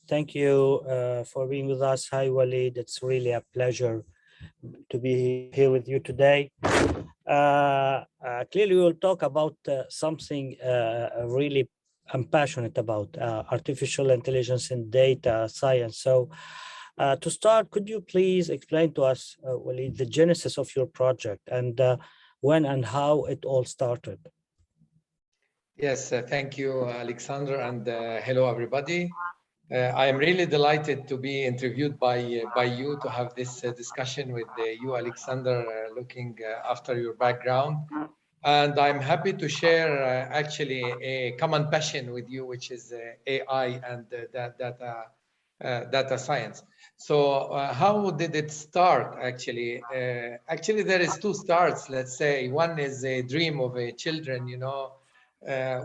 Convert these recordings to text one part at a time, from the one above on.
Thank you for being with us. Hi, Walid. It's really a pleasure to be here with you today. Clearly, we'll talk about something really I'm passionate about, artificial intelligence and data science. So to start, could you please explain to us, Walid, the genesis of your project and when and how it all started? Yes, thank you, Alexandre, and hello, everybody. I am really delighted to be interviewed by you to have this discussion with you, Alexandre, looking after your background. And I'm happy to share actually a common passion with you, which is AI and data science. So how did it start, actually? Actually, there is two starts, let's say. One is a dream of a children, you know,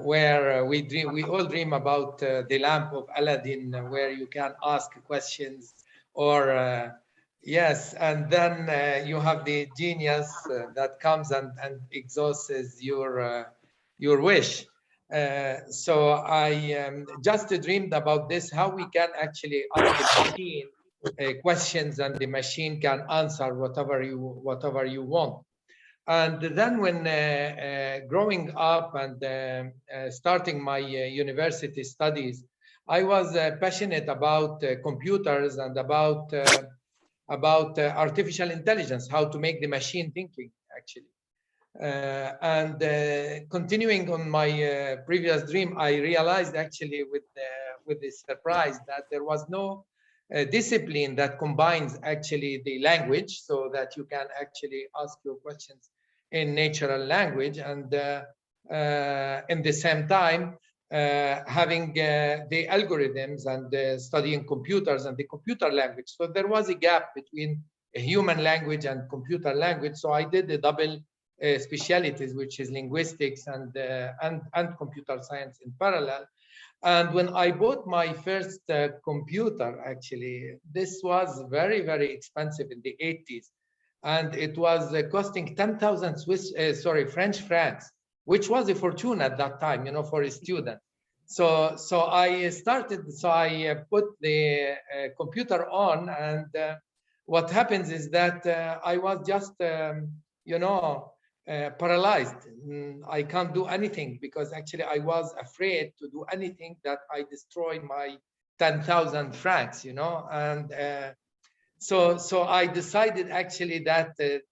where we all dream about the lamp of Aladdin, where you can ask questions, or yes, and then you have the genius that comes and exhausts your wish. So I just dreamed about this, how we can actually ask the machine questions, and the machine can answer whatever you want. And then when growing up and starting my university studies, I was passionate about computers and about artificial intelligence, how to make the machine thinking, actually. And continuing on my previous dream, I realized actually with this surprise that there was no discipline that combines actually the language, so that you can actually ask your questions in natural language, and in the same time having the algorithms and studying computers and the computer language. So there was a gap between a human language and computer language. So I did the double specialities, which is linguistics and computer science in parallel. And when I bought my first computer, actually, this was very, very expensive in the 80s. And it was costing 10,000 French francs, which was a fortune at that time, you know, for a student. So I put the computer on, and what happens is that I was just, you know, paralyzed. I can't do anything, because actually I was afraid to do anything that I destroy my 10,000 francs, you know, and so I decided actually that it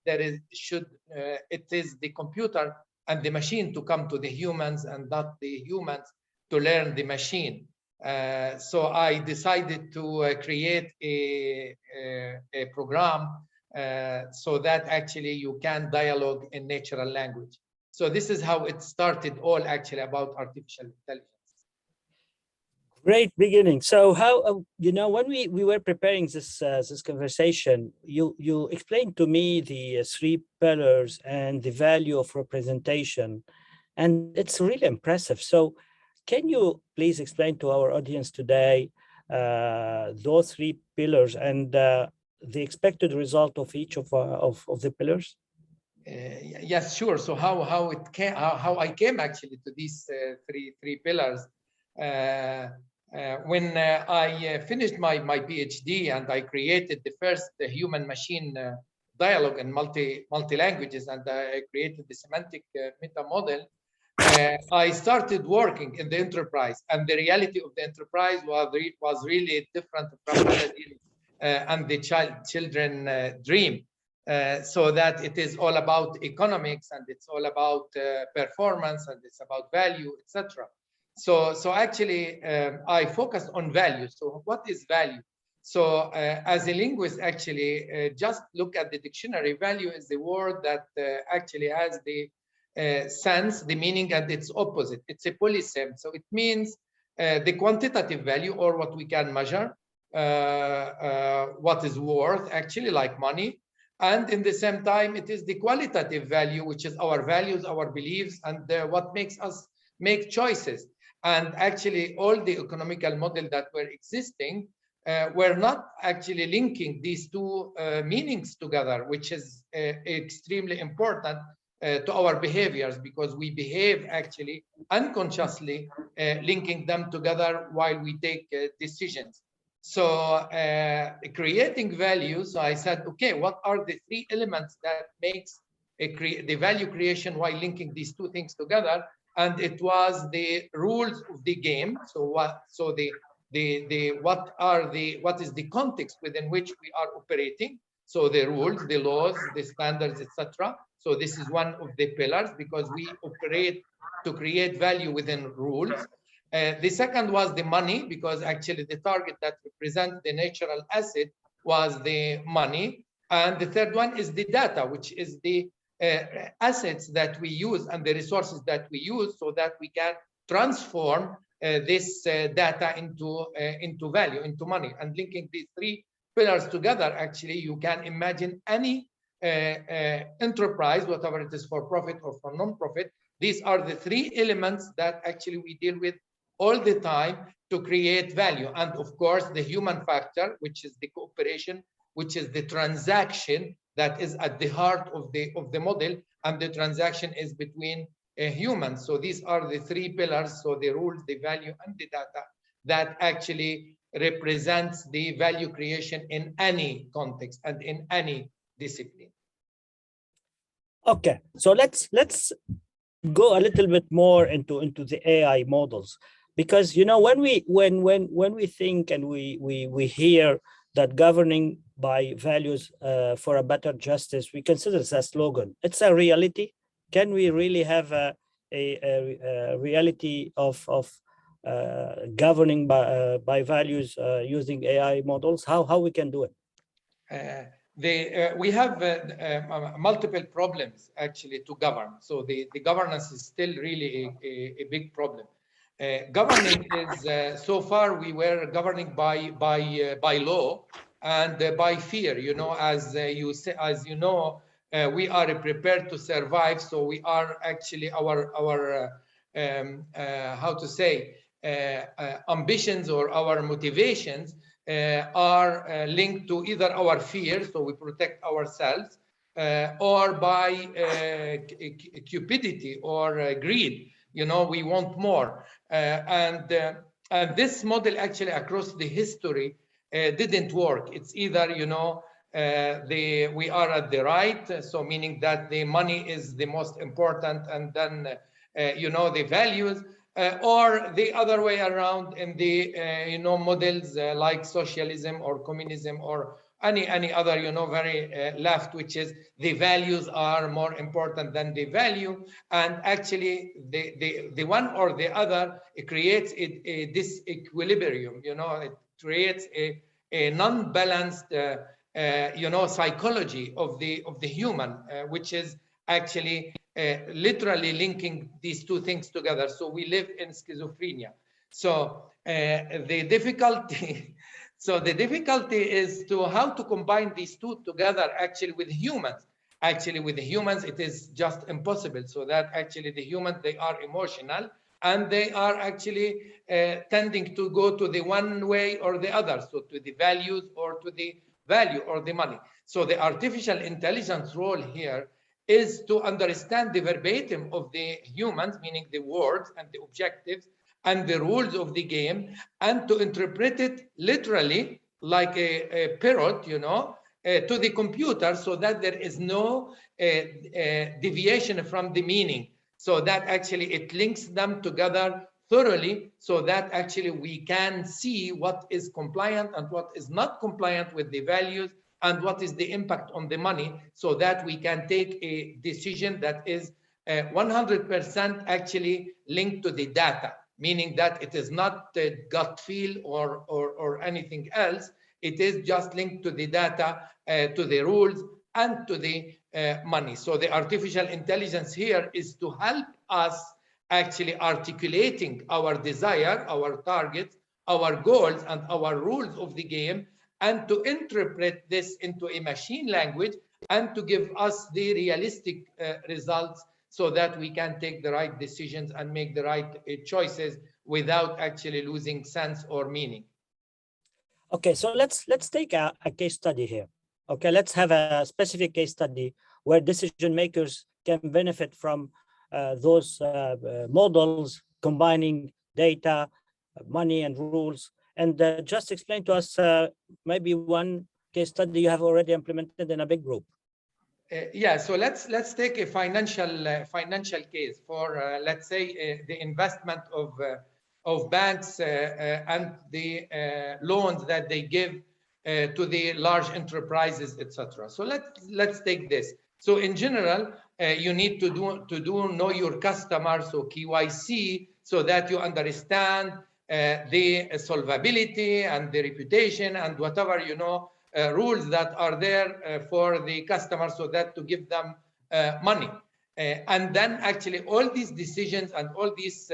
is the computer and the machine to come to the humans, and not the humans to learn the machine. So I decided to create a program so that actually you can dialogue in natural language. So this is how it started, all actually about artificial intelligence. Great beginning. So how, you know, when we were preparing this this conversation, you explained to me the three pillars and the value of representation, and it's really impressive. So can you please explain to our audience today those three pillars and the expected result of each of the pillars? Yes, sure. So how I came actually to these three pillars. When I finished my PhD, and I created the first human machine dialogue in multi languages, and I created the semantic meta model, I started working in the enterprise, and the reality of the enterprise was really different from Aladdin and the children dream. So that it is all about economics, and it's all about performance, and it's about value, etc. So actually, I focused on value. So what is value? So as a linguist, actually, just look at the dictionary. Value is the word that actually has the sense, the meaning, and its opposite. It's a polysem. So it means the quantitative value, or what we can measure, what is worth, actually, like money. And in the same time, it is the qualitative value, which is our values, our beliefs, and what makes us make choices. And actually, all the economical model that were existing were not actually linking these two meanings together, which is extremely important to our behaviors, because we behave actually unconsciously, linking them together while we take decisions. So creating value. So I said, okay, what are the three elements that makes the value creation while linking these two things together? And it was the rules of the game. So what is the context within which we are operating? So the rules, the laws, the standards, etc. So this is one of the pillars, because we operate to create value within rules. The second was the money, because actually the target that represents the natural asset was the money. And the third one is the data, which is the assets that we use and the resources that we use, so that we can transform this data into value, into money. And linking these three pillars together, actually, you can imagine any enterprise, whatever it is, for profit or for non-profit. These are the three elements that actually we deal with all the time to create value. And of course, the human factor, which is the cooperation, which is the transaction that is at the heart of the model, and the transaction is between humans. So these are the three pillars, so the rules, the value, and the data, that actually represents the value creation in any context and in any discipline. Okay, so let's go a little bit more into the AI models, because when we think and we hear that governing by values for a better justice, we consider this a slogan. It's a reality. Can we really have a reality of governing by values using AI models? How we can do it? We have multiple problems actually to govern. So the governance is still really a big problem. Governing is so far we were governing by law and by fear. As you know, we are prepared to survive. So we are actually our how to say ambitions or our motivations are linked to either our fear, so we protect ourselves, or by cupidity or greed. We want more, and this model actually across the history didn't work. It's either we are at the right, so meaning that the money is the most important, and then the values. Or the other way around in the models like socialism or communism or any other very left, which is the values are more important than the value, and actually the one or the other, it creates a disequilibrium. It creates a non-balanced psychology of the human, which is actually literally linking these two things together. So we live in schizophrenia. So the difficulty is to how to combine these two together actually with humans. Actually with the humans, it is just impossible. So that actually the humans, they are emotional, and they are actually tending to go to the one way or the other. So to the values or to the value or the money. So the artificial intelligence role here is to understand the verbatim of the humans, meaning the words and the objectives and the rules of the game, and to interpret it literally like a parrot, to the computer, so that there is no deviation from the meaning. So that actually it links them together thoroughly, so that actually we can see what is compliant and what is not compliant with the values, and what is the impact on the money, so that we can take a decision that is 100% actually linked to the data, meaning that it is not gut feel or anything else. It is just linked to the data, to the rules, and to the money. So the artificial intelligence here is to help us actually articulating our desire, our targets, our goals, and our rules of the game, and to interpret this into a machine language, and to give us the realistic results, so that we can take the right decisions and make the right choices without actually losing sense or meaning. Okay, so let's take a case study here. Okay, let's have a specific case study where decision makers can benefit from those models combining data, money, and rules. And just explain to us maybe one case study you have already implemented in a big group. Yeah, so let's take a financial case for let's say the investment of banks and the loans that they give to the large enterprises, etc. So let's take this. So in general, you need to do know your customer, so KYC, so that you understand the solvability and the reputation and whatever rules that are there for the customer, so that to give them money. And then actually all these decisions and all these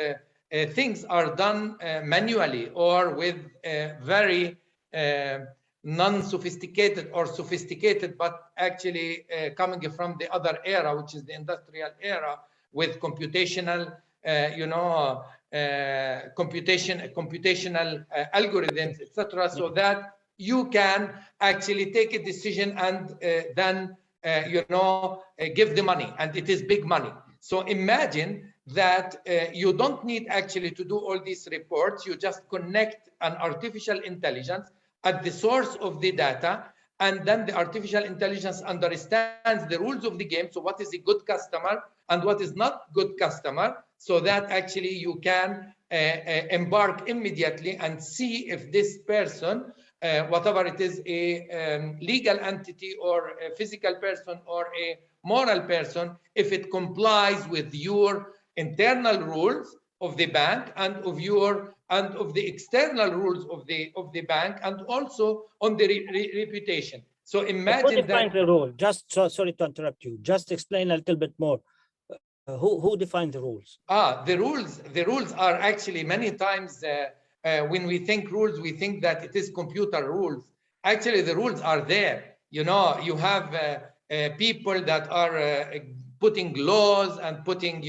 things are done manually or with very non-sophisticated or sophisticated, but actually coming from the other era, which is the industrial era, with computational computational algorithms, etc., so that you can actually take a decision and then give the money, and it is big money. So imagine that you don't need actually to do all these reports. You just connect an artificial intelligence at the source of the data, and then the artificial intelligence understands the rules of the game. So what is a good customer and what is not good customer, so that actually you can embark immediately and see if this person, whatever it is, a legal entity or a physical person or a moral person, if it complies with your internal rules of the bank and of the external rules of the bank, and also on the reputation. So imagine who defines the rule? Just sorry to interrupt you. Just explain a little bit more. Who defines the rules? The rules are actually many times when we think rules, we think that it is computer rules. Actually, the rules are there. You have people that are putting laws and putting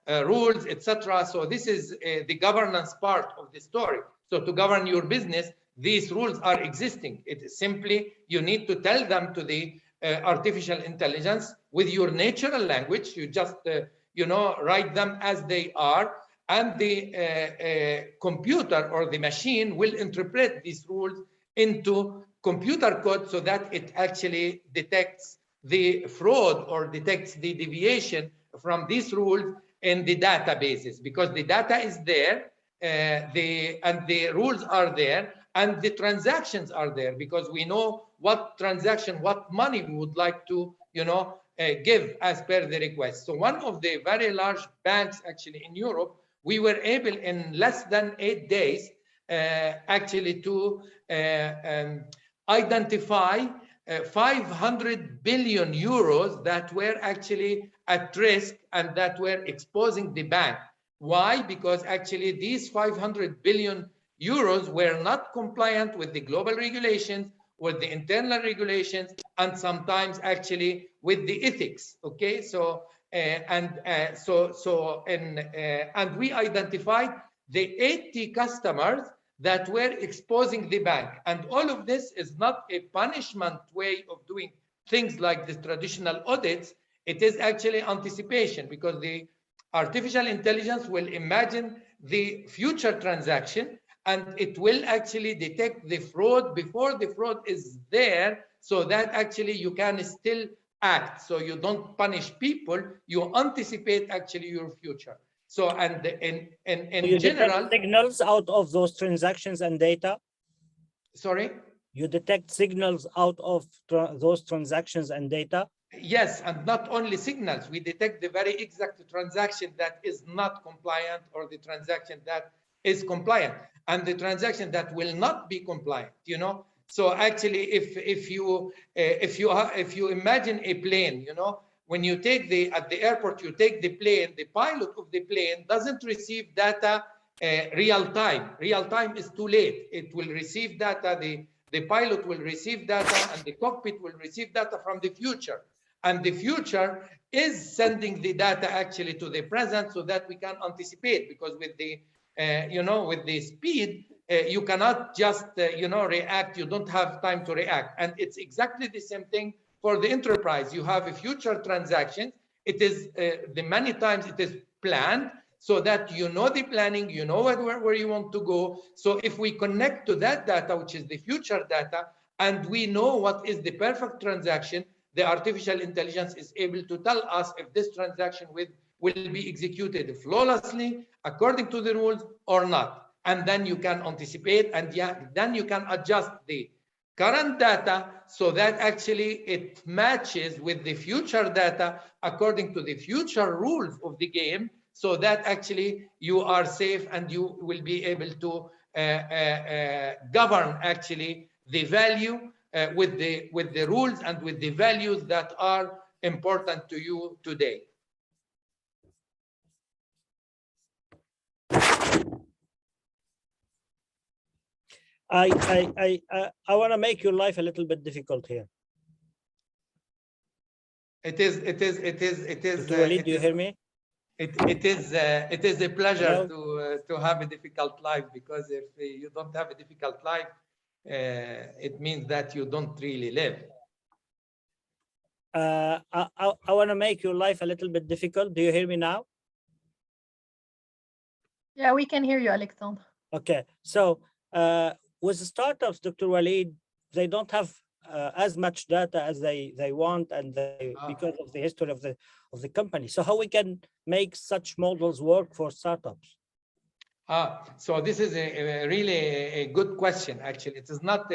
rules, etc. So this is the governance part of the story. So to govern your business, these rules are existing. It is simply you need to tell them to the artificial intelligence with your natural language. You just write them as they are, and the computer or the machine will interpret these rules into computer code, so that it actually detects the fraud or detects the deviation from these rules in the databases, because the data is there, and the rules are there, and the transactions are there, because we know what transaction, what money we would like to give as per the request. So one of the very large banks actually in Europe, we were able in less than 8 days actually to identify 500 billion euros that were actually at risk and that were exposing the bank. Why? Because actually these 500 billion euros were not compliant with the global regulations, with the internal regulations, and sometimes actually with the ethics. Okay, so and we identified the 80 customers that were exposing the bank. And all of this is not a punishment way of doing things like the traditional audits. It is actually anticipation, because the artificial intelligence will imagine the future transaction, and it will actually detect the fraud before the fraud is there, so that actually you can still act. So you don't punish people, you anticipate actually your future. So, and in general, signals out of those transactions and data. Sorry? You detect signals out of those transactions and data? Yes, and not only signals. We detect the very exact transaction that is not compliant, or the transaction that is compliant, and the transaction that will not be compliant. So actually, if you imagine a plane, when you take at the airport, you take the plane, the pilot of the plane doesn't receive data real time. Real time is too late. It will receive data, the pilot will receive data, and the cockpit will receive data from the future. And the future is sending the data actually to the present, so that we can anticipate, because with the with the speed, you cannot just react. You don't have time to react. And it's exactly the same thing for the enterprise. You have a future transactions. it is the many times it is planned, so that you know the planning, you know where you want to go. So if we connect to that data, which is the future data, and we know what is the perfect transaction, the artificial intelligence is able to tell us if this transaction will be executed flawlessly according to the rules or not. And then you can anticipate, and then you can adjust the current data so that actually it matches with the future data according to the future rules of the game, so that actually you are safe and you will be able to govern actually the value with the rules and with the values that are important to you today. I want to make your life a little bit difficult here. It is. Dr. Walid, do you hear me? It is a pleasure Hello? to have a difficult life, because if you don't have a difficult life, it means that you don't really live. I want to make your life a little bit difficult. Do you hear me now? Yeah, we can hear you, Alexandre. Okay, so with the startups, Dr. Walid, they don't have as much data as they want, and because of the history of the company. So how we can make such models work for startups? So this is a really a good question. Actually, it is not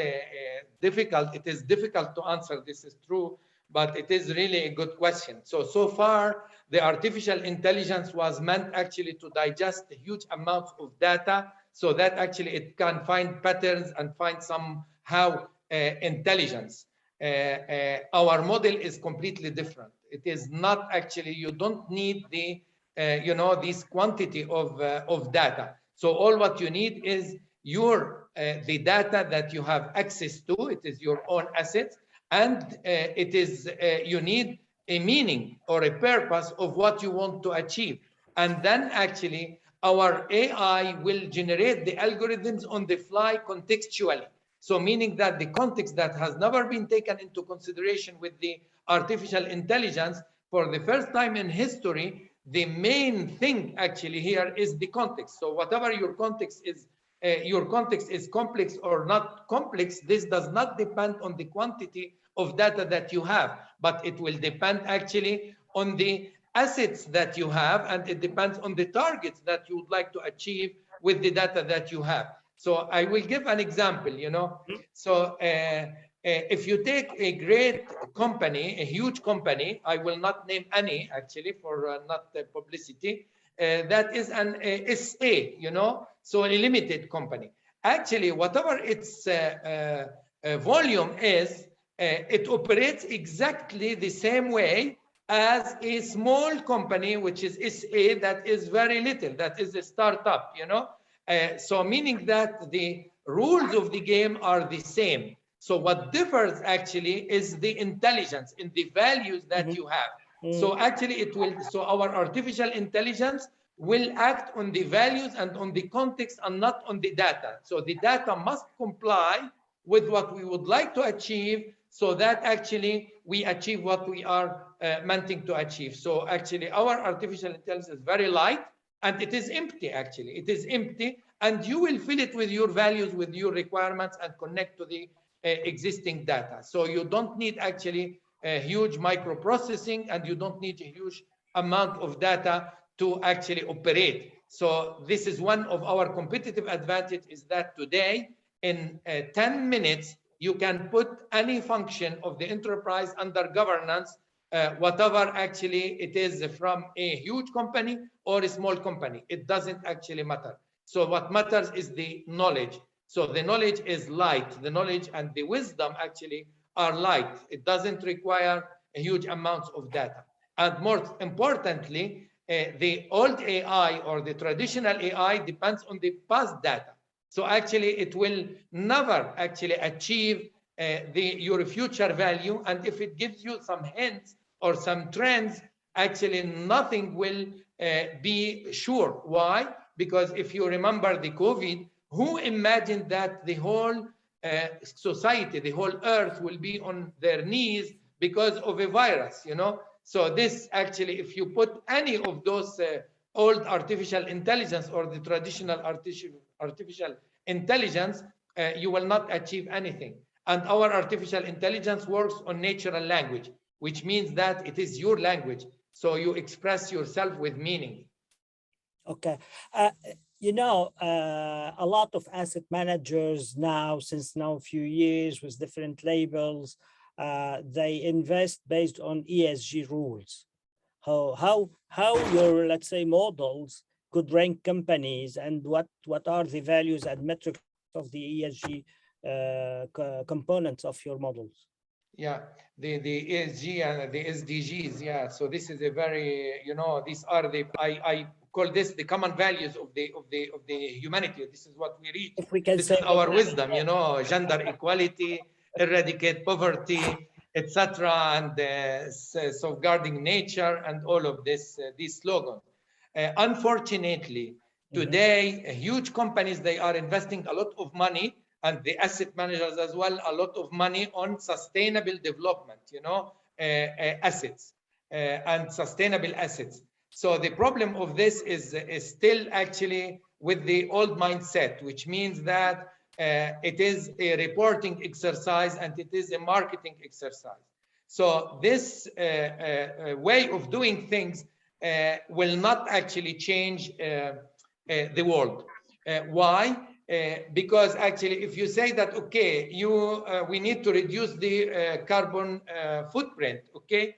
difficult. It is difficult to answer. This is true, but it is really a good question. So far, the artificial intelligence was meant actually to digest huge amounts of data, so that actually it can find patterns and find somehow intelligence. Our model is completely different. It is not actually, you don't need the this quantity of data. So all what you need is the data that you have access to. It is your own assets, and it is you need a meaning or a purpose of what you want to achieve. And then actually our AI will generate the algorithms on the fly contextually. So meaning that the context that has never been taken into consideration with the artificial intelligence, for the first time in history, the main thing actually here is the context. So whatever your context is complex or not complex, this does not depend on the quantity of data that you have, but it will depend actually on the assets that you have, and it depends on the targets that you would like to achieve with the data that you have. So I will give an example, So if you take a great company, a huge company, I will not name any actually for not publicity, that is an SA, so a limited company. Actually, whatever its volume is, it operates exactly the same way as a small company, which is SA, that is very little, that is a startup, So meaning that the rules of the game are the same. So what differs actually is the intelligence in the values that you have. So actually so our artificial intelligence will act on the values and on the context and not on the data. So the data must comply with what we would like to achieve, so that actually we achieve what we are meant to achieve. So actually our artificial intelligence is very light, and it is empty actually. It is empty, and you will fill it with your values, with your requirements, and connect to the existing data. So you don't need actually a huge microprocessing, and you don't need a huge amount of data to actually operate. So this is one of our competitive advantage, is that today in 10 minutes, you can put any function of the enterprise under governance, whatever actually it is, from a huge company or a small company. It doesn't actually matter. So what matters is the knowledge. So the knowledge is light. The knowledge and the wisdom actually are light. It doesn't require a huge amounts of data. And more importantly, the old AI or the traditional AI depends on the past data. So actually, it will never actually achieve your future value. And if it gives you some hints or some trends, actually nothing will be sure. Why? Because if you remember the COVID, who imagined that the whole society, the whole earth will be on their knees because of a virus, So this actually, if you put any of those old artificial intelligence or the traditional artificial intelligence, you will not achieve anything. And our artificial intelligence works on natural language, which means that it is your language. So you express yourself with meaning. Okay. A lot of asset managers now, since now a few years with different labels, they invest based on ESG rules. How your, let's say, models could rank companies, and what are the values and metrics of the ESG components of your models? Yeah, the ESG and the SDGs. Yeah, so this is a very, these are the I call this the common values of the humanity. This is what we reach. If we can This say is our wisdom, gender equality, eradicate poverty, etc., and safeguarding nature, and all of this these slogans. Unfortunately, today, huge companies, they are investing a lot of money, and the asset managers as well, a lot of money on sustainable development, assets and sustainable assets. So the problem of this is still actually with the old mindset, which means that it is a reporting exercise and it is a marketing exercise. So this way of doing things will not actually change the world. Why? Because actually, if you say that, okay, we need to reduce the carbon footprint, okay,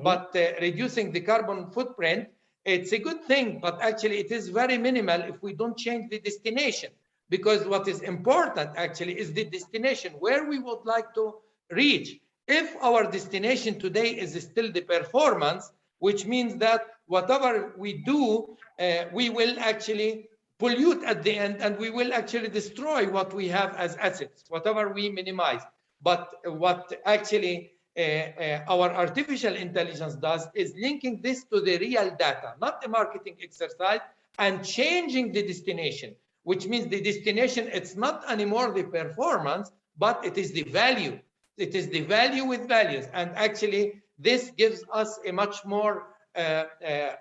but reducing the carbon footprint, it's a good thing, but actually it is very minimal if we don't change the destination. Because what is important actually is the destination, where we would like to reach. If our destination today is still the performance, which means that whatever we do, we will actually pollute at the end, and we will actually destroy what we have as assets, whatever we minimize. But what actually our artificial intelligence does is linking this to the real data, not a marketing exercise, and changing the destination, which means the destination, it's not anymore the performance, but it is the value. It is the value with values. And actually, this gives us a much more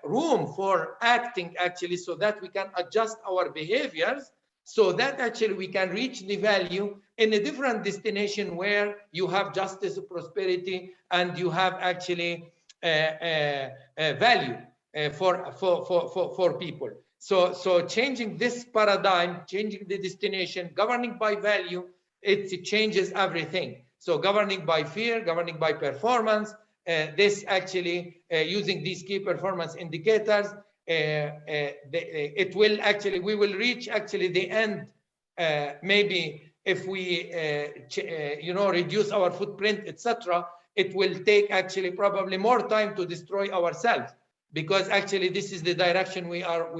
room for acting, actually, so that we can adjust our behaviors, so that actually we can reach the value in a different destination where you have justice, prosperity, and you have actually value for people. So changing this paradigm, changing the destination, governing by value, it changes everything. So governing by fear, governing by performance, this actually using these key performance indicators, it will actually, we will reach actually the end, maybe if we reduce our footprint, etc. It will take actually probably more time to destroy ourselves, because actually this is the direction we are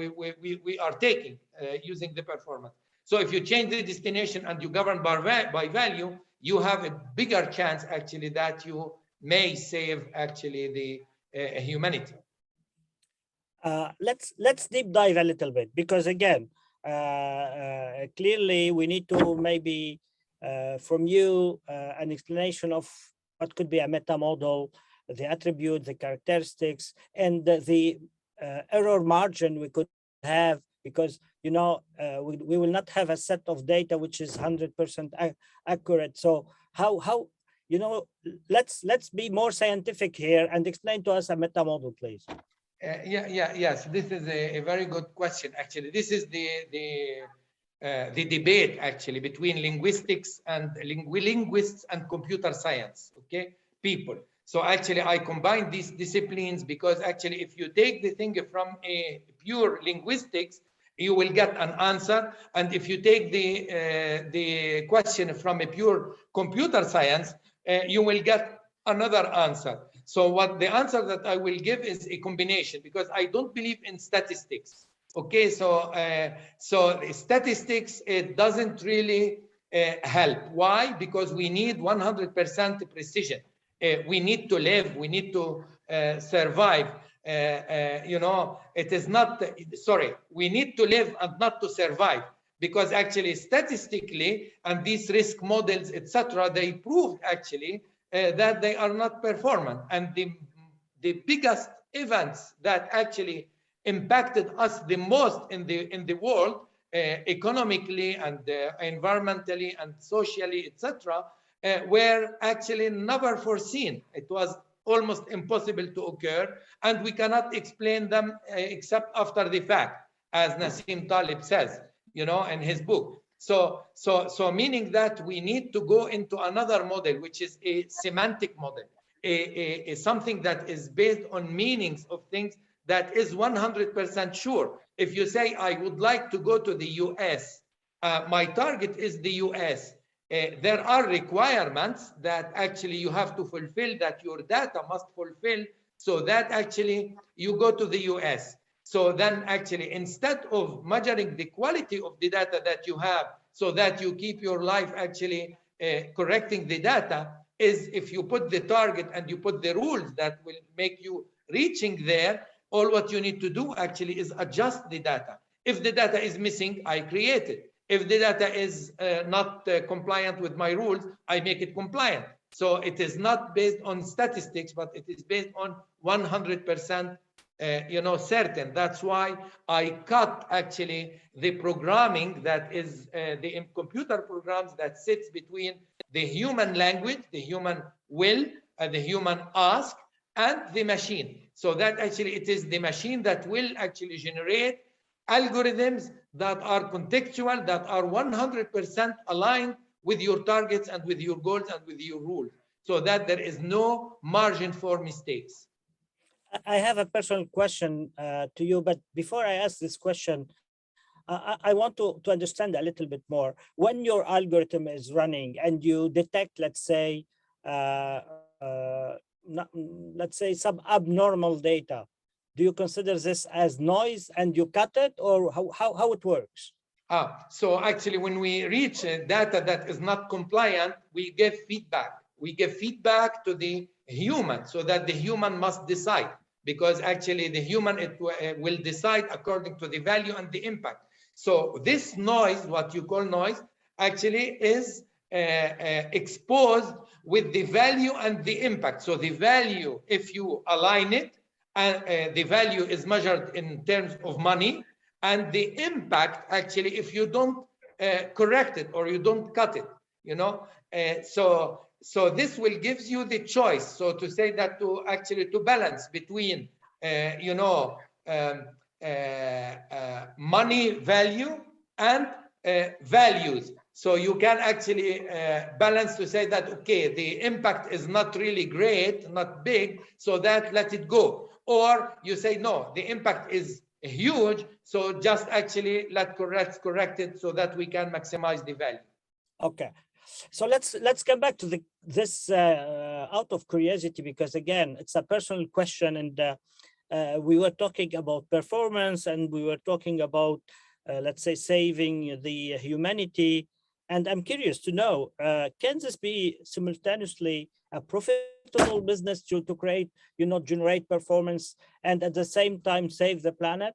taking using the performance. So if you change the destination and you govern by value, you have a bigger chance actually that you may save actually the humanity. Let's deep dive a little bit, because again, clearly we need to maybe from you an explanation of what could be a meta model, the attribute, the characteristics, and the error margin we could have, because we will not have a set of data which is 100% accurate. So how let's be more scientific here and explain to us a meta model, please. Yes, this is a very good question. Actually, this is the debate actually between linguistics and linguists and computer science. Okay, people. So actually, I combine these disciplines because actually, if you take the thing from a pure linguistics, you will get an answer, and if you take the question from a pure computer science, you will get another answer. So what the answer that I will give is a combination, because I don't believe in statistics. Okay, so statistics, it doesn't really help. Why? Because we need 100% precision. We need to live. We need to survive. It is not. Sorry, we need to live and not to survive. Because actually, statistically, and these risk models, etc., they proved actually that they are not performant. And the biggest events that actually impacted us the most in the world, economically and environmentally and socially, etc., were actually never foreseen. It was almost impossible to occur, and we cannot explain them except after the fact, as Nassim Taleb says, in his book. So meaning that we need to go into another model, which is a semantic model, something that is based on meanings of things that is 100% sure. If you say, I would like to go to the US, my target is the US. There are requirements that actually you have to fulfill, that your data must fulfill, so that actually you go to the US. So then actually, instead of measuring the quality of the data that you have, so that you keep your life actually correcting the data, is if you put the target and you put the rules that will make you reaching there, all what you need to do actually is adjust the data. If the data is missing, I create it. If the data is not compliant with my rules, I make it compliant. So it is not based on statistics, but it is based on 100% certain. That's why I cut actually the programming that is the computer programs that sits between the human language, the human will, the human ask, and the machine. So that actually it is the machine that will actually generate algorithms that are contextual, that are 100% aligned with your targets and with your goals and with your rules, so that there is no margin for mistakes. I have a personal question to you, but before I ask this question, I want to understand a little bit more. When your algorithm is running and you detect, let's say, some abnormal data, do you consider this as noise and you cut it, or how it works? So actually, when we reach data that is not compliant, we give feedback. We give feedback to the human, so that the human must decide, because actually the human will decide according to the value and the impact. So this noise, what you call noise, actually is exposed with the value and the impact. So the value, if you align it, and the value is measured in terms of money, and the impact actually if you don't correct it or you don't cut it, so this will gives you the choice, so to say that to balance between money value and values. So you can actually balance to say that, okay, the impact is not really great, not big, so that let it go. Or you say, no, the impact is huge, so just actually correct it so that we can maximize the value. Okay, so let's come back to this out of curiosity, because again, it's a personal question, and we were talking about performance, and we were talking about let's say saving the humanity, and I'm curious to know, can this be simultaneously a profitable business to create, generate performance and at the same time save the planet?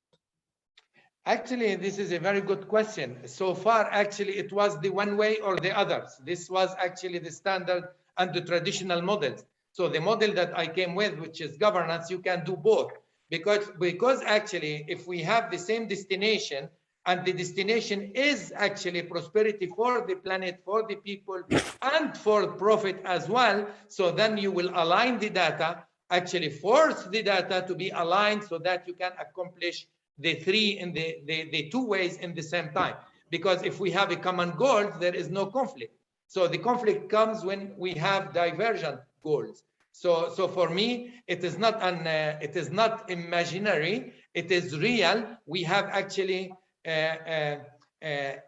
Actually, this is a very good question. So far, actually, it was the one way or the others. This was actually the standard and the traditional models. So the model that I came with, which is governance, you can do both. Because actually, if we have the same destination, and the destination is actually prosperity for the planet, for the people, and for profit as well, so then you will align the data, actually force the data to be aligned so that you can accomplish the three in the two ways in the same time. Because if we have a common goal, there is no conflict. So the conflict comes when we have divergent goals. So for me, it is not imaginary, it is real. We have actually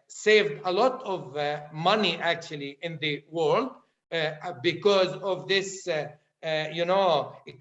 saved a lot of money actually in the world because of this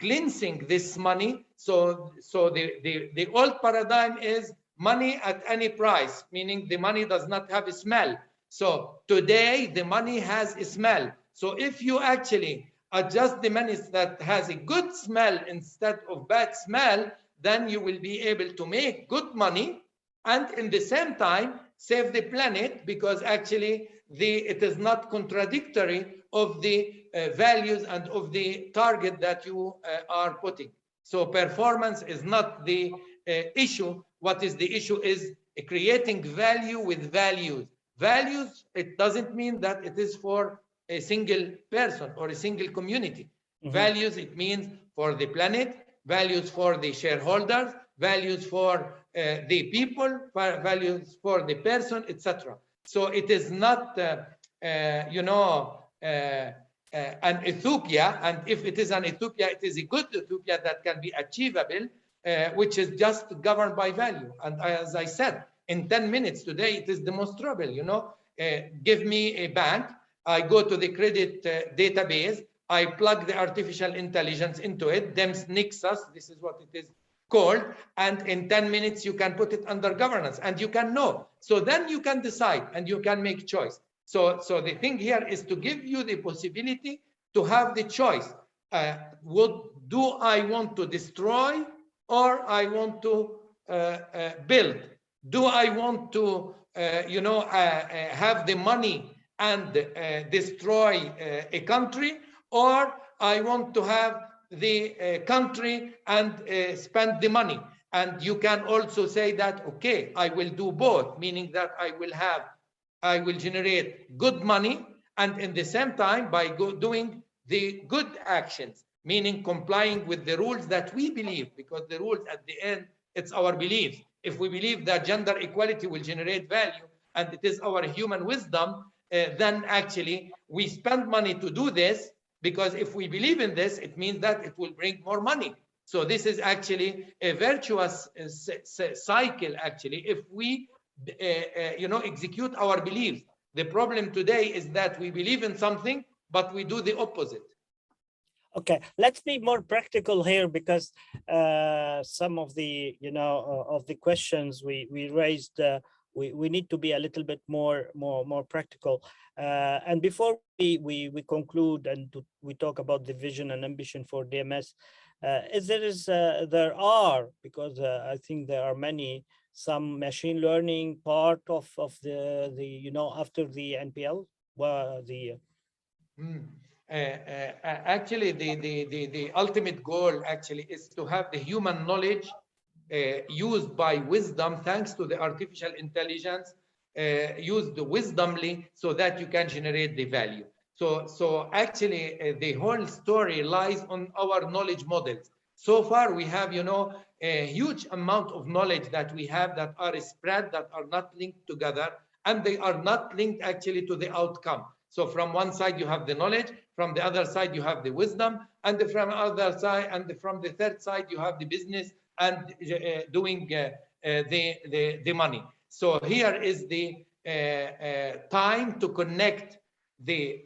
cleansing this money. So the old paradigm is money at any price, meaning the money does not have a smell. So today the money has a smell. So if you actually adjust the money that has a good smell instead of bad smell, then you will be able to make good money and in the same time save the planet, because actually it is not contradictory of the values and of the target that you are putting. So performance is not the issue. What is the issue is creating value with values. Values, it doesn't mean that it is for a single person or a single community. Values, it means for the planet, values for the shareholders, values for the people, values for the person, etc. So it is not, an utopia, and if it is an utopia, it is a good utopia that can be achievable, which is just governed by value. And as I said, in 10 minutes today, it is demonstrable. Give me a bank, I go to the credit database, I plug the artificial intelligence into it, DEMS Nexus, this is what it is called, and in 10 minutes you can put it under governance and you can know. So then you can decide and you can make choice. So the thing here is to give you the possibility to have the choice. What do I want to destroy or I want to build? Do I want to have the money and destroy a country, or I want to have the country and spend the money? And you can also say that, okay, I will do both, meaning that I will generate good money, and in the same time by doing the good actions, meaning complying with the rules that we believe, because the rules at the end, it's our beliefs. If we believe that gender equality will generate value and it is our human wisdom, then actually we spend money to do this, because if we believe in this, it means that it will bring more money. So this is actually a virtuous cycle, actually, if we execute our beliefs. The problem today is that we believe in something, but we do the opposite. Okay, let's be more practical here, because some of the of the questions we raised, we need to be a little bit more practical. And before we conclude and we talk about the vision and ambition for DMS, there are, because I think there are many, some machine learning part of the after the NPL, actually the ultimate goal actually is to have the human knowledge used by wisdom, thanks to the artificial intelligence, used wisdomly, so that you can generate the value. So actually the whole story lies on our knowledge models. So far we have a huge amount of knowledge that we have that are spread, that are not linked together, and they are not linked actually to the outcome. So from one side you have the knowledge, from the other side you have the wisdom, and from the other side, and from the third side you have the business and doing the money. So here is the time to connect the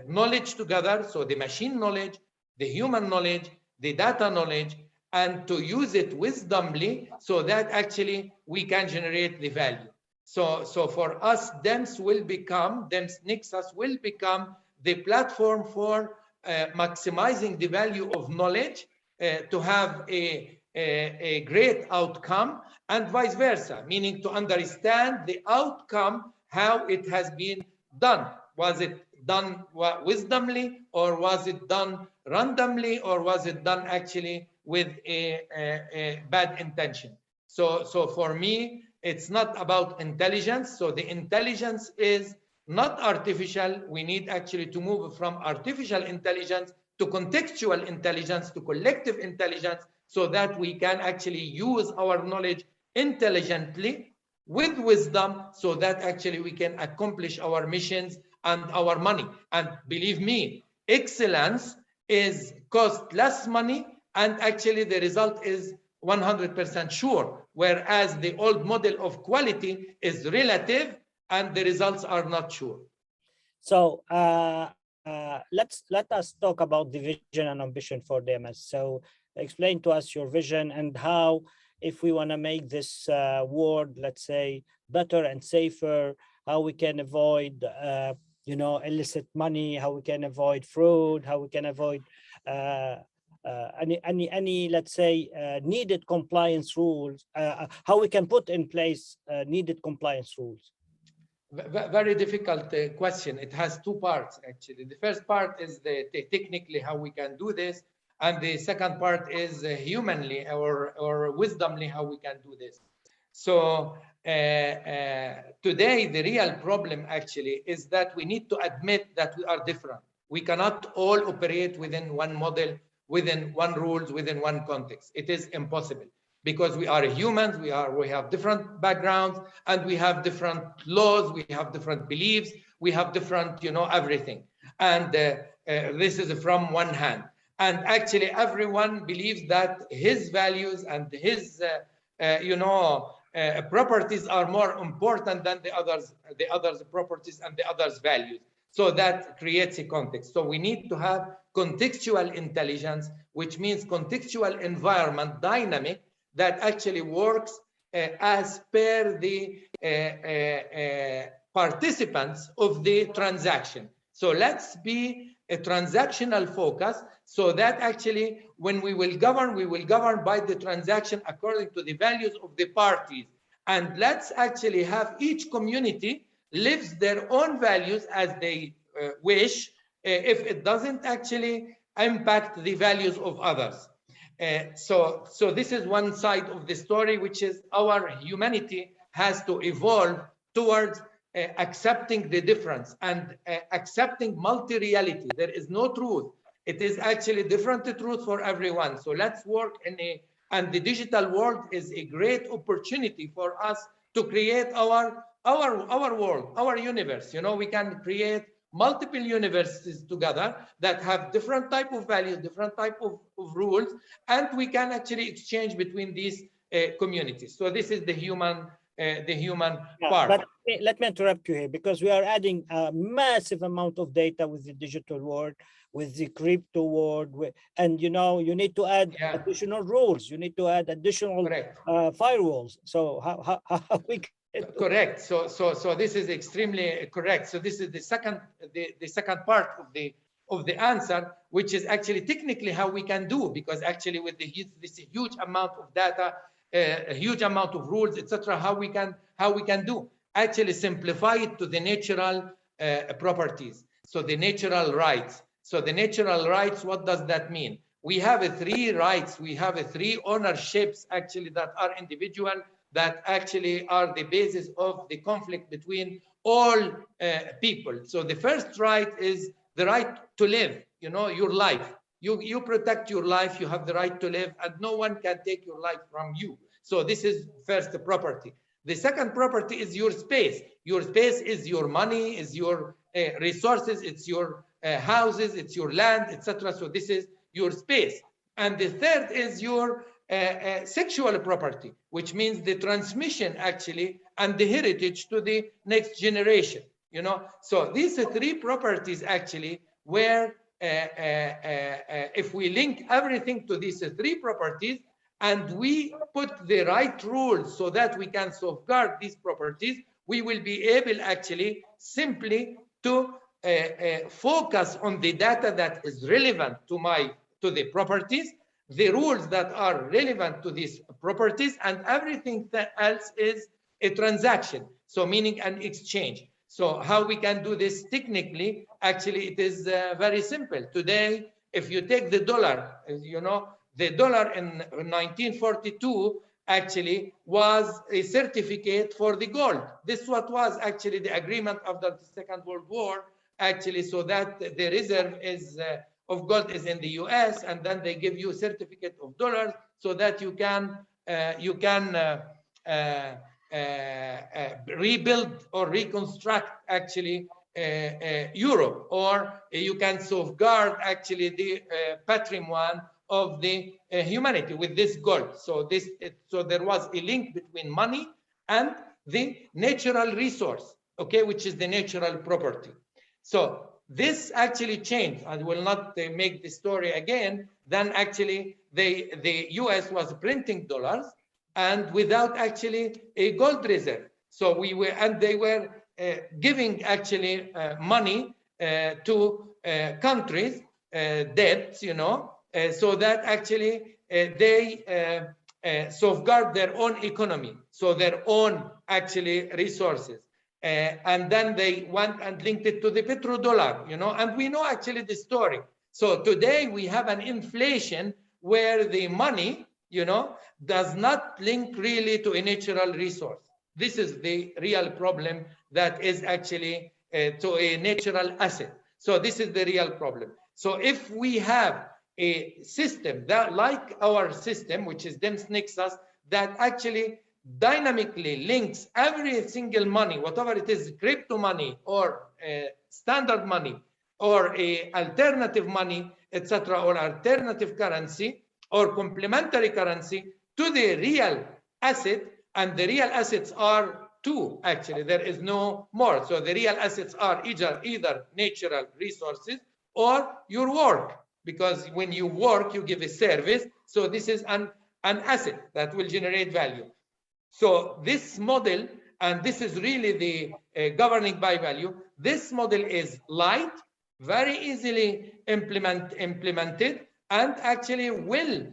knowledge together, so the machine knowledge, the human knowledge, the data knowledge, and to use it wisdomly, so that actually we can generate the value. So for us, DEMS Nexus will become the platform for maximizing the value of knowledge to have a great outcome, and vice versa, meaning to understand the outcome, how it has been done. Was it done wisdomly, or was it done randomly, or was it done actually with a bad intention? So for me, it's not about intelligence. So the intelligence is not artificial. We need actually to move from artificial intelligence to contextual intelligence, to collective intelligence, so that we can actually use our knowledge intelligently with wisdom, so that actually we can accomplish our missions and our money. And believe me, excellence is cost less money, and actually the result is 100% sure, whereas the old model of quality is relative and the results are not sure. So let us talk about the vision and ambition for DMS. So explain to us your vision, and how, if we want to make this world, let's say, better and safer, how we can avoid illicit money, how we can avoid fraud, how we can avoid any let's say needed compliance rules, how we can put in place needed compliance rules. Very difficult question. It has two parts actually. The first part is technically how we can do this, And the second part is humanly or wisdomly how we can do this. So today, the real problem actually is that we need to admit that we are different. We cannot all operate within one model, within one rules, within one context. It is impossible because we are humans, we have different backgrounds, and we have different laws, we have different beliefs, we have different, everything. And this is from one hand. And actually, everyone believes that his values and his, properties are more important than the others' properties and the others' values. So that creates a context. So we need to have contextual intelligence, which means contextual environment dynamic that actually works as per the participants of the transaction. So let's be a transactional focus so that actually when we will govern by the transaction according to the values of the parties. And let's actually have each community lives their own values as they wish if it doesn't actually impact the values of others. So this is one side of the story, which is our humanity has to evolve towards accepting the difference and accepting multi-reality. There is no truth. It is actually different truth for everyone. So let's work and the digital world is a great opportunity for us to create our world, our universe. We can create multiple universes together that have different type of values, different type of rules, and we can actually exchange between these communities. So this is the human part. But let me interrupt you here because we are adding a massive amount of data with the digital world, with the crypto world, and you need to add additional rules. You need to add additional firewalls. So how we correct. So this is extremely correct. So this is the second part of the answer, which is actually technically how we can do, because actually with this huge amount of data, a huge amount of rules, etc., how we can do actually simplify it to the natural properties. So the natural rights. So the natural rights, what does that mean? We have three rights. We have three ownerships actually that are individual, that actually are the basis of the conflict between all people. So the first right is the right to live, your life. You protect your life, you have the right to live, and no one can take your life from you. So this is first property. The second property is your space. Your space is your money, is your resources, it's your houses, it's your land, etc. So this is your space. And the third is your sexual property, which means the transmission actually and the heritage to the next generation. So these three properties actually where if we link everything to these three properties and we put the right rules so that we can safeguard these properties, we will be able actually simply to focus on the data that is relevant to the properties, the rules that are relevant to these properties, and everything else is a transaction. So meaning an exchange. So how we can do this technically, actually it is very simple. Today, if you take the dollar, the dollar in 1942 actually was a certificate for the gold. This what was actually the agreement after the Second World War, actually, so that the reserve is of gold is in the US, and then they give you a certificate of dollars so that you can rebuild or reconstruct actually Europe, or you can safeguard actually the patrimony of the humanity with this gold. So there was a link between money and the natural resource, okay, which is the natural property. So this actually changed. I will not make the story again. Then actually the US was printing dollars and without actually a gold reserve. So they were giving actually money to countries, debts, so that actually they safeguard their own economy, so their own actually resources. And then they went and linked it to the petrodollar, and we know actually the story. So today we have an inflation where the money, does not link really to a natural resource. This is the real problem that is actually to a natural asset. So this is the real problem. So if we have a system that, like our system, which is dense Nexus, that actually dynamically links every single money, whatever it is, crypto money or standard money or a alternative money, etc., or alternative currency or complementary currency to the real asset, and the real assets are two, actually, there is no more. So the real assets are either natural resources or your work, because when you work, you give a service. So this is an asset that will generate value. So this model, and this is really the governing by value, this model is light, very easily implemented, and actually will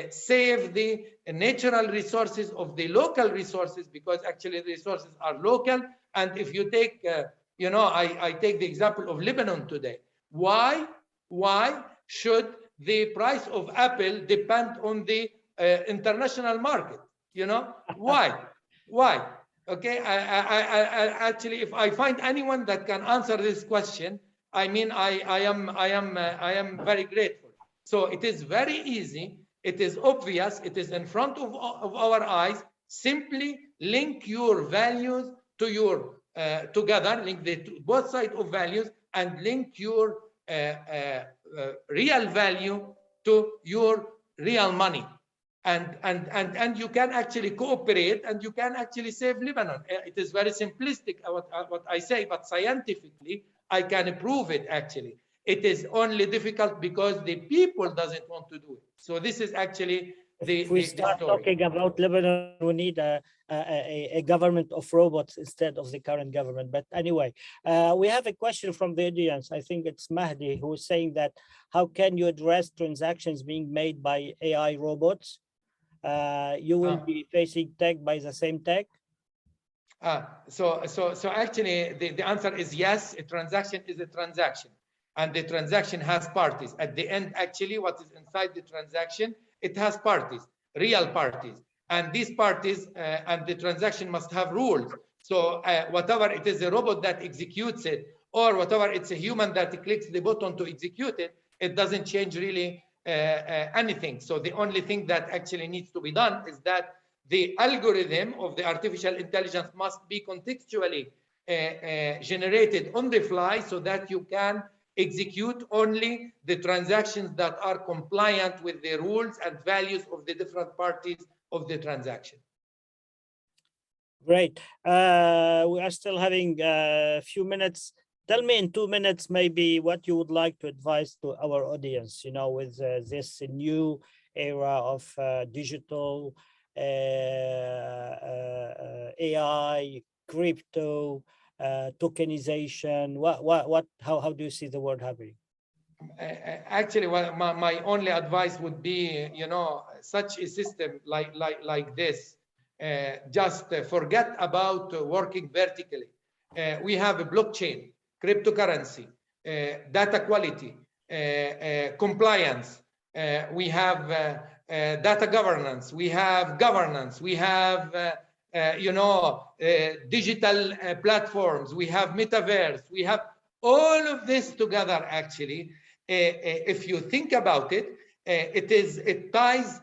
save the natural resources of the local resources, because actually the resources are local. And if you take, I take the example of Lebanon today. Why should the price of Apple depend on the international market? Why? Okay, I actually, if I find anyone that can answer this question, I mean, I am very grateful. So it is very easy. It is obvious. It is in front of our eyes. Simply link your values to your together. Link both sides of values and link your real value to your real money. And you can actually cooperate, and you can actually save Lebanon. It is very simplistic what I say, but scientifically I can prove it. Actually, it is only difficult because the people doesn't want to do it. So this is actually if we start talking about Lebanon, we need a government of robots instead of the current government. But anyway, we have a question from the audience. I think it's Mahdi, who is saying that how can you address transactions being made by AI robots? You will be facing tech by the same tech? So actually the answer is yes. A transaction is a transaction, and the transaction has parties. At the end, actually, what is inside the transaction, it has parties, real parties, and these parties and the transaction must have rules. So whatever it is, a robot that executes it, or whatever it's a human that clicks the button to execute it, it doesn't change really anything. So the only thing that actually needs to be done is that the algorithm of the artificial intelligence must be contextually generated on the fly, so that you can execute only the transactions that are compliant with the rules and values of the different parties of the transaction. Great. We are still having a few minutes. Tell me in 2 minutes, maybe, what you would like to advise to our audience, with this new era of digital AI, crypto, tokenization. How do you see the world happening? Actually, my only advice would be, such a system like this, just forget about working vertically. We have a blockchain, cryptocurrency, data quality, compliance. We have data governance. We have governance. We have digital platforms. We have metaverse. We have all of this together. Actually, if you think about it, it ties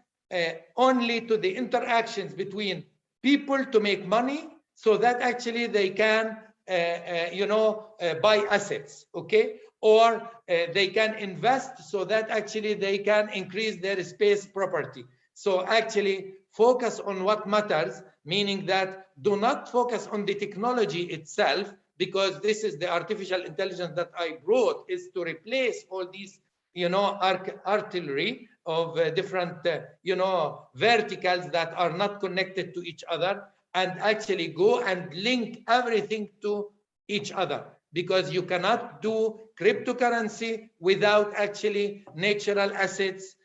only to the interactions between people to make money, so that actually they can buy assets, okay, or they can invest, so that actually they can increase their space property. So actually focus on what matters, meaning that do not focus on the technology itself, because this is the artificial intelligence that I brought, is to replace all these artillery of different verticals that are not connected to each other, and actually go and link everything to each other, because you cannot do cryptocurrency without actually natural assets.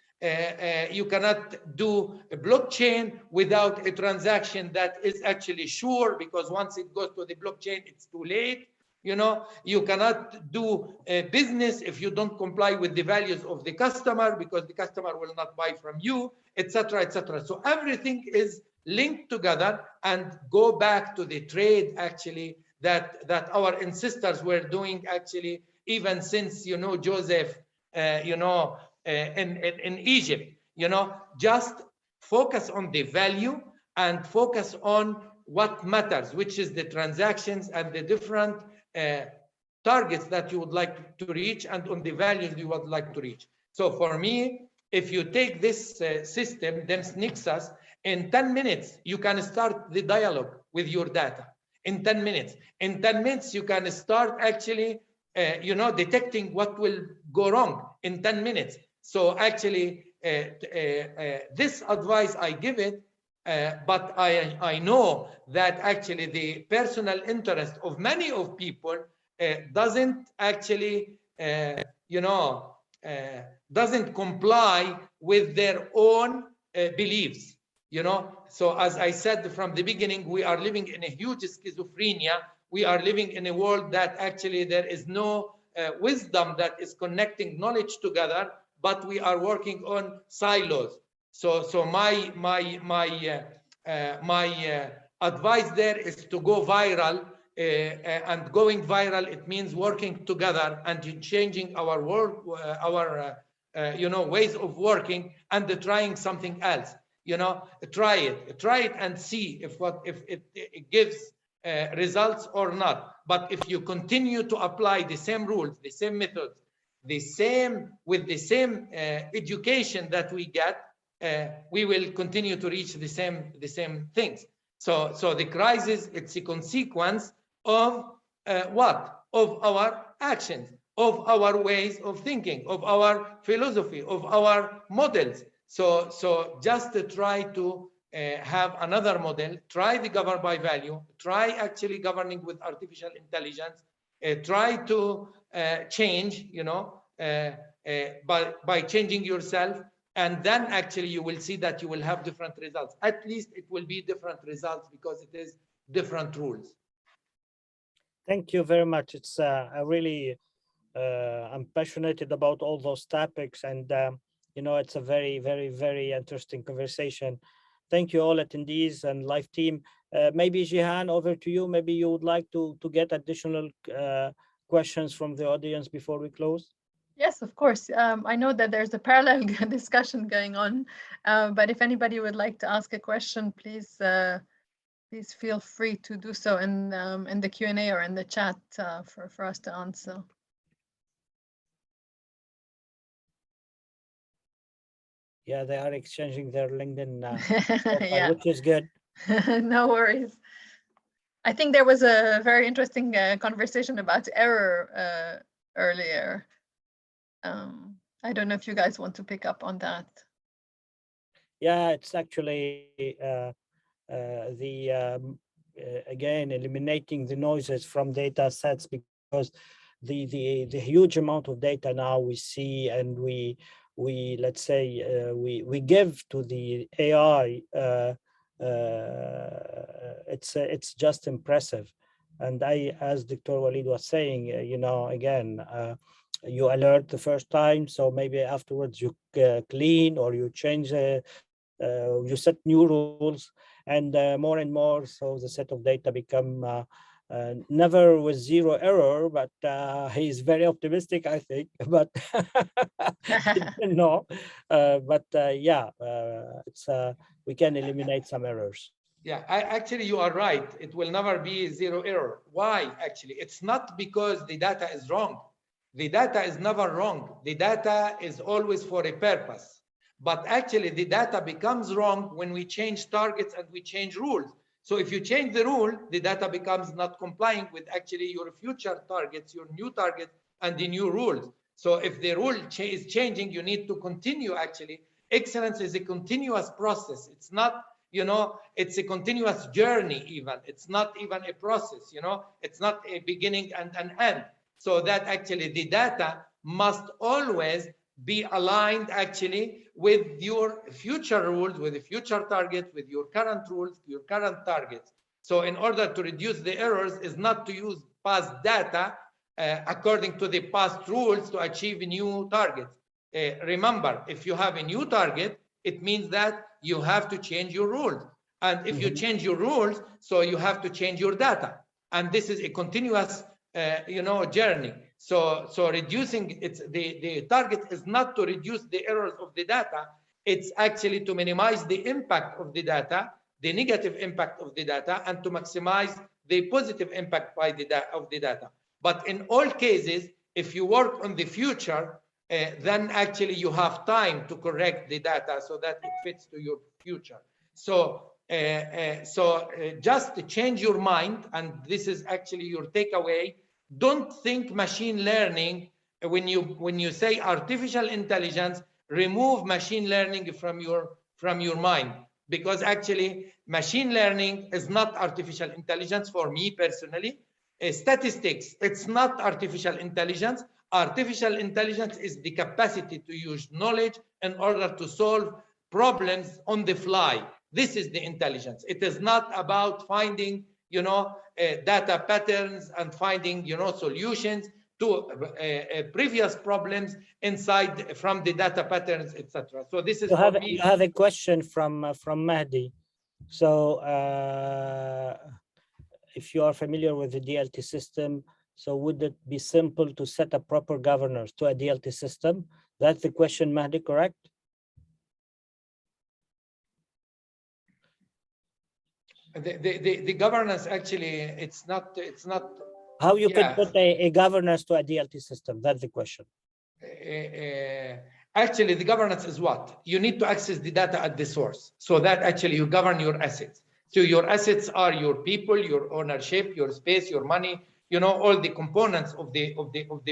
You cannot do a blockchain without a transaction that is actually sure, because once it goes to the blockchain, it's too late. You know, you cannot do business if you don't comply with the values of the customer, because the customer will not buy from you, etc., etc. So everything is linked together, and go back to the trade actually that our ancestors were doing actually, even since, you know, Joseph, in Egypt. You know, just focus on the value and focus on what matters, which is the transactions and the different targets that you would like to reach, and on the values you would like to reach. So for me, if you take this system, DEMS Nexus, in 10 minutes, you can start the dialogue with your data. In 10 minutes. In 10 minutes, you can start actually, detecting what will go wrong in 10 minutes. So actually, this advice I give it, but I know that actually the personal interest of many of people doesn't actually, doesn't comply with their own beliefs. You know, so as I said from the beginning, we are living in a huge schizophrenia. We are living in a world that actually there is no wisdom that is connecting knowledge together, but we are working on silos. So my advice there is to go viral, and going viral, it means working together and changing our work, ways of working, and trying something else. You know, try it and see if it gives results or not. But if you continue to apply the same rules, the same methods, the same education that we get, we will continue to reach the same things. So the crisis, it's a consequence of what? Of our actions, of our ways of thinking, of our philosophy, of our models. So just to try to have another model, try the govern by value, try actually governing with artificial intelligence, try to change, by changing yourself, and then actually you will see that you will have different results. At least it will be different results because it is different rules. Thank you very much. It's I really I'm passionate about all those topics, and it's a very, very, very interesting conversation. Thank you all attendees and live team. Maybe Jihan, over to you. Maybe you would like to get additional questions from the audience before we close. Yes, of course. I know that there's a parallel discussion going on, but if anybody would like to ask a question, please feel free to do so in the Q&A or in the chat for us to answer. Yeah, they are exchanging their LinkedIn profile, Yeah. which is good. No worries. I think there was a very interesting conversation about error earlier. I don't know if you guys want to pick up on that. Yeah, it's actually again, eliminating the noises from data sets, because the huge amount of data now we see, and we let's say we give to the AI, it's just impressive. And as Dr. Walid was saying, again, you alert the first time, so maybe afterwards you clean, or you change, you set new rules, and more and more, so the set of data become never with zero error, but he's very optimistic, I think, but no, it's we can eliminate some errors. Yeah, actually you are right. It will never be zero error. Why? Actually, it's not because the data is wrong. The data is never wrong. The data is always for a purpose. But actually the data becomes wrong when we change targets and we change rules. So if you change the rule, the data becomes not complying with actually your future targets, your new targets, and the new rules. So if the rule is changing, you need to continue. Actually, excellence is a continuous process. It's not, it's a continuous journey. Even it's not even a process. It's not a beginning and an end. So that actually the data must always be aligned actually with your future rules, with the future targets, with your current rules, your current targets. So in order to reduce the errors is not to use past data according to the past rules to achieve new targets. Remember, if you have a new target, it means that you have to change your rules. And if you change your rules, so you have to change your data. And this is a continuous journey. So reducing the target is not to reduce the errors of the data. It's actually to minimize the impact of the data, the negative impact of the data, and to maximize the positive impact of the data. But in all cases, if you work on the future, then actually you have time to correct the data so that it fits to your future. So just change your mind, and this is actually your takeaway. Don't think machine learning. When you say artificial intelligence, remove machine learning from your mind, because actually machine learning is not artificial intelligence for me personally. Statistics, it's not artificial intelligence. Artificial intelligence is the capacity to use knowledge in order to solve problems on the fly. This is the intelligence. It is not about finding, data patterns and finding, solutions to previous problems from the data patterns, etc. So this is for me. You have a question from Mahdi. So if you are familiar with the DLT system, so would it be simple to set up proper governors to a DLT system? That's the question, Mahdi, correct? The governance, actually, it's not how you can put a governance to a DLT system. That's the question. Actually, the governance is what? You need to access the data at the source, so that actually you govern your assets. So your assets are your people, your ownership, your space, your money, all the components of the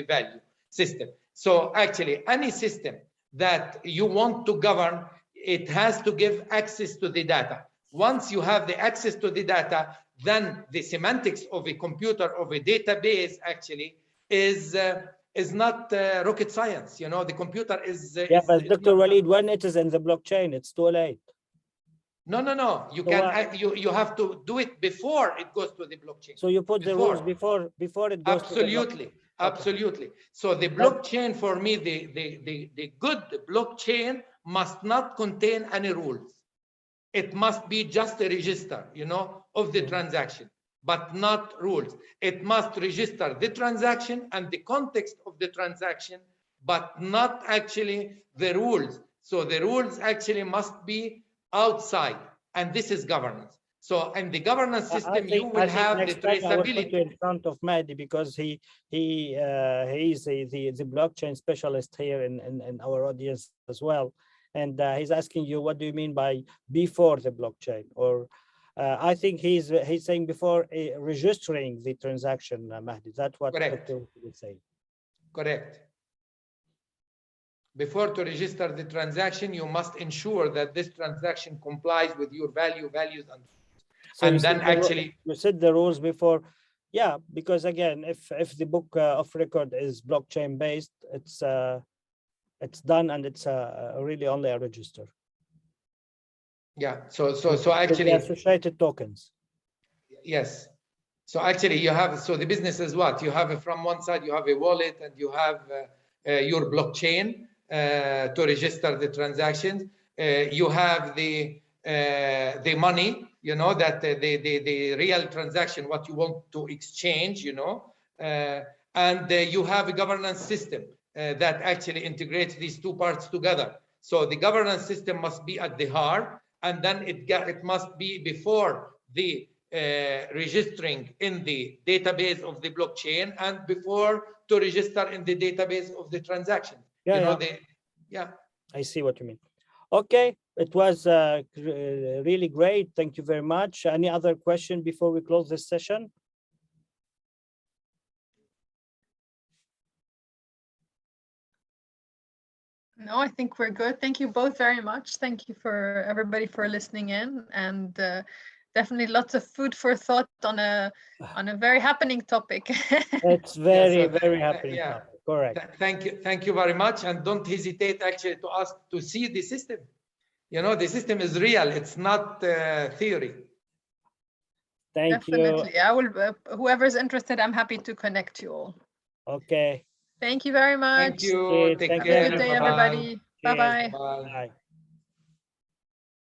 value system. So actually, any system that you want to govern, it has to give access to the data. Once you have the access to the data, then the semantics of a computer, of a database, actually is not rocket science. The computer is. But Dr. Walid, when it is in the blockchain, it's too late. No. You can. You have to do it before it goes to the blockchain. So you put the rules before it goes. Absolutely. Absolutely. So the blockchain, for me, the good blockchain must not contain any rules. It must be just a register, of the transaction, but not rules. It must register the transaction and the context of the transaction, but not actually the rules. So the rules actually must be outside, and this is governance. So in the governance system, you will have the traceability. I will put you in front of Mahdi, because he is the blockchain specialist here in our audience as well. And he's asking you, what do you mean by before the blockchain? Or I think he's saying before registering the transaction, Mahdi. That's what Dr. is saying. Correct. Before to register the transaction, you must ensure that this transaction complies with your values, and then actually you set the rules before. Yeah, because again, if the book of record is blockchain based, it's done, and it's really only a register. Yeah. So actually the associated tokens. Yes. So actually you have, the business is what? You have from one side, you have a wallet, and you have your blockchain to register the transactions. You have the money, that the real transaction, what you want to exchange, and you have a governance system that actually integrates these two parts together. So the governance system must be at the heart, and then it must be before the registering in the database of the blockchain, and before to register in the database of the transaction. I see what you mean. Okay, it was really great. Thank you very much. Any other question before we close this session? No, I think we're good. Thank you both very much. Thank you for everybody for listening in, and definitely lots of food for thought on a very happening topic. It's very happening topic. Correct. Thank you very much, and don't hesitate actually to ask to see the system. The system is real. It's not theory. Thank you. Definitely. I will, whoever's interested, I'm happy to connect you all. Okay. Thank you very much. Thank you. Okay, Take thank Have you, a good care. day, everyone. everybody. Cheers. Bye-bye. Bye. Bye.